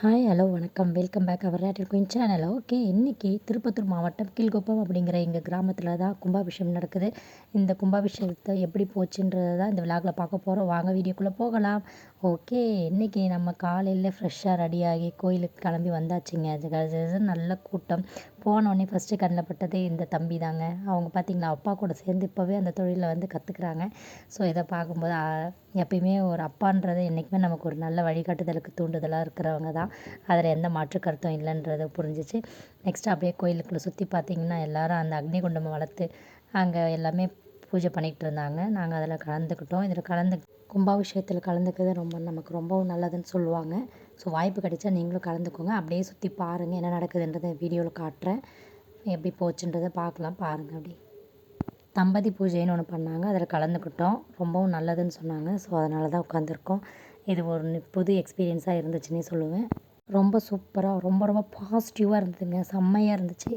Hi hello வணக்கம் welcome back அவர் ராட்டில் queen channel. Okay, இன்றைக்கி திருப்பத்தூர் மாவட்டம் கீழ்குப்பம் அப்படிங்கிற எங்கள் கிராமத்தில் தான் கும்பாபிஷேகம் நடக்குது. இந்த கும்பாபிஷேகத்தை எப்படி போச்சுன்றதை தான் இந்த விழாவில் பார்க்க போகிறோம். வாங்க வீடியோக்குள்ளே போகலாம். ஓகே, இன்றைக்கி நம்ம காலையில் ஃப்ரெஷ்ஷாக ரெடியாகி கோயிலுக்கு கிளம்பி வந்தாச்சுங்க. அது நல்ல கூட்டம். போனோடனே ஃபஸ்ட்டு கண்ணில் பட்டதே இந்த தம்பி தாங்க. அவங்க பார்த்திங்களா அப்பா கூட சேர்ந்து இப்போவே அந்த தொழிலை வந்து கற்றுக்குறாங்க. ஸோ இதை பார்க்கும்போது எப்பயுமே ஒரு அப்பான்றது என்றைக்குமே நமக்கு ஒரு நல்ல வழிகாட்டுதலுக்கு தூண்டுதலாக இருக்கிறவங்க தான். அதில் எந்த மாற்று கருத்தும் இல்லைன்றது புரிஞ்சிச்சு. நெக்ஸ்ட்டு அப்படியே கோயிலுக்குள்ளே சுற்றி பார்த்திங்கன்னா எல்லோரும் அந்த அக்னி குண்டம் வளர்த்து அங்கே எல்லாமே பூஜை பண்ணிகிட்டு இருந்தாங்க. நாங்கள் அதில் கலந்துக்கிட்டோம். இதில் கும்பாபிஷேகத்தில் கலந்துக்கிறது நமக்கு ரொம்பவும் நல்லதுன்னு சொல்லுவாங்க. ஸோ வாய்ப்பு கிடைச்சா நீங்களும் கலந்துக்கோங்க. அப்படியே சுற்றி பாருங்கள் என்ன நடக்குதுன்றதை வீடியோவில் காட்டுறேன். எப்படி போச்சுன்றதை பார்க்கலாம், பாருங்கள். அப்படி தம்பதி பூஜைன்னு ஒன்று பண்ணாங்க, அதில் கலந்துக்கிட்டோம். ரொம்பவும் நல்லதுன்னு சொன்னாங்க. ஸோ அதனால தான் உட்காந்துருக்கோம். இது ஒரு புது எக்ஸ்பீரியன்ஸாக இருந்துச்சுன்னே சொல்லுவேன். ரொம்ப சூப்பராக ரொம்ப ரொம்ப பாசிட்டிவாக இருந்ததுங்க. செம்மையாக இருந்துச்சு.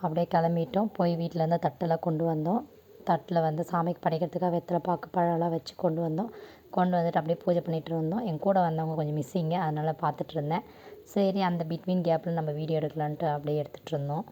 அப்படியே கிளம்பிட்டோம். போய் வீட்டிலேருந்து தட்டெல்லாம் கொண்டு வந்தோம். தட்டில் வந்து சாமிக்கு படைக்கிறதுக்காக வெத்தலை பாக்கு பழம்லாம் வச்சு கொண்டு வந்துட்டு அப்படியே பூஜை பண்ணிகிட்டு இருந்தோம். என் கூட வந்தவங்க கொஞ்சம் மிஸ்ஸிங்க, அதனால் பார்த்துட்டு இருந்தேன். சரி, அந்த பிட்வீன் கேப்பில் நம்ம வீடியோ எடுக்கலான்ட்டு அப்படியே எடுத்துகிட்டு இருந்தோம்.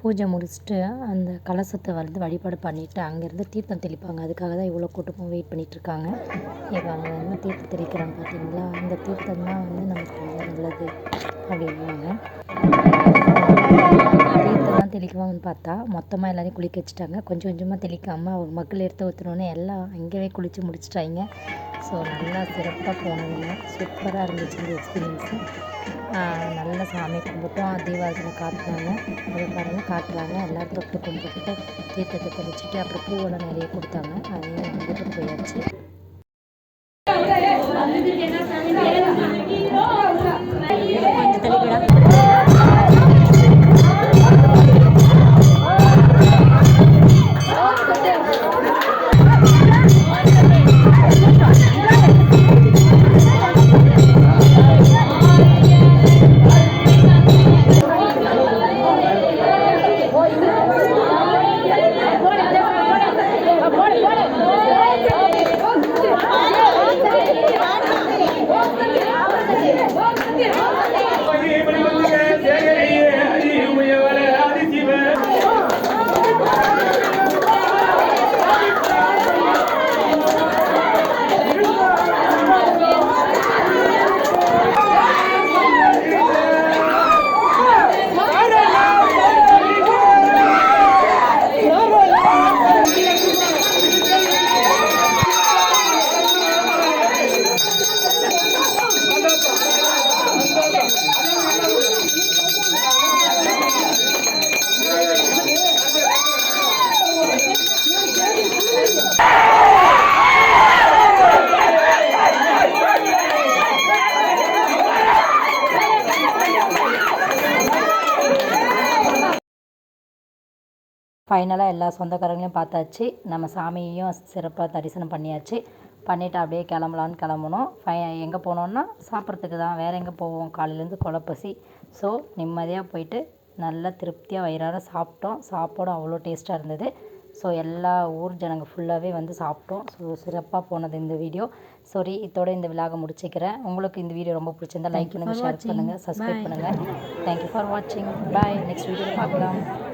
பூஜை முடிச்சுட்டு அந்த கலசத்தை வந்து வழிபாடு பண்ணிவிட்டு அங்கேருந்து தீர்த்தம் தெளிப்பாங்க. அதுக்காக தான் இவ்வளோ கூட்டமும் வெயிட் பண்ணிகிட்ருக்காங்க. இப்போ அங்கே வந்து தீர்த்தம் தெளிக்கிறாங்க பார்த்தீங்களா, அந்த தீர்த்தம் தான் வந்து நமக்கு ரொம்ப நல்லது அப்படின்வாங்க. தீர்த்தம்லாம் தெளிக்குவாங்கன்னு பார்த்தா மொத்தமாக எல்லோரையும் குளிக்க வச்சுட்டாங்க. கொஞ்சம் கொஞ்சமாக தெளிக்காமல் அவங்க மக்கள் எடுத்து ஊற்றுனோன்னே எல்லாம் அங்கேயே குளித்து முடிச்சிட்டாங்க. ஸோ நல்லா சிறப்பாக போனதுங்க. சூப்பராக இருந்துச்சு இந்த எக்ஸ்பீரியன்ஸு. நல்ல சாமி கும்பிட்டோம். தீபாவளி காட்டுறாங்க, அது பாருங்கள் காட்டுறாங்க. எல்லோரும் தொட்டு கும்பிட்டுட்டு தீர்த்தத்தை தெளிச்சுட்டு அப்புறம் பூவெல்லாம் நிறைய கொடுத்தாங்க. அதையும் வந்துட்டு போயாச்சு. கொஞ்சம் தெளிவிடா ஃபைனலாக எல்லா சொந்தக்காரங்களையும் பார்த்தாச்சு. நம்ம சாமியையும் சிறப்பாக தரிசனம் பண்ணியாச்சு. பண்ணிவிட்டு அப்படியே கிளம்பலான்னு கிளம்புனோம். எங்கே போனோன்னா சாப்பிட்றதுக்கு தான், வேறு எங்கே போவோம், காலையிலேருந்து கொலைப்பசி. ஸோ நிம்மதியாக போயிட்டு நல்லா திருப்தியாக வயிறார சாப்பிட்டோம். சாப்பாடும் அவ்வளோ டேஸ்ட்டாக இருந்தது. ஸோ எல்லா ஊர் ஜனங்க ஃபுல்லாகவே வந்து சாப்பிட்டோம். ஸோ சிறப்பாக போனது இந்த வீடியோ. சாரி, இதோட இந்த விலாகை முடிச்சுக்கிறேன். உங்களுக்கு இந்த வீடியோ ரொம்ப பிடிச்சிருந்தா லைக் பண்ணுங்கள், ஷேர் பண்ணுங்கள், சப்ஸ்கிரைப் பண்ணுங்கள். தேங்க்யூ ஃபார் வாட்சிங். பாய். நெக்ஸ்ட் வீடியோவில் பார்க்கலாம்.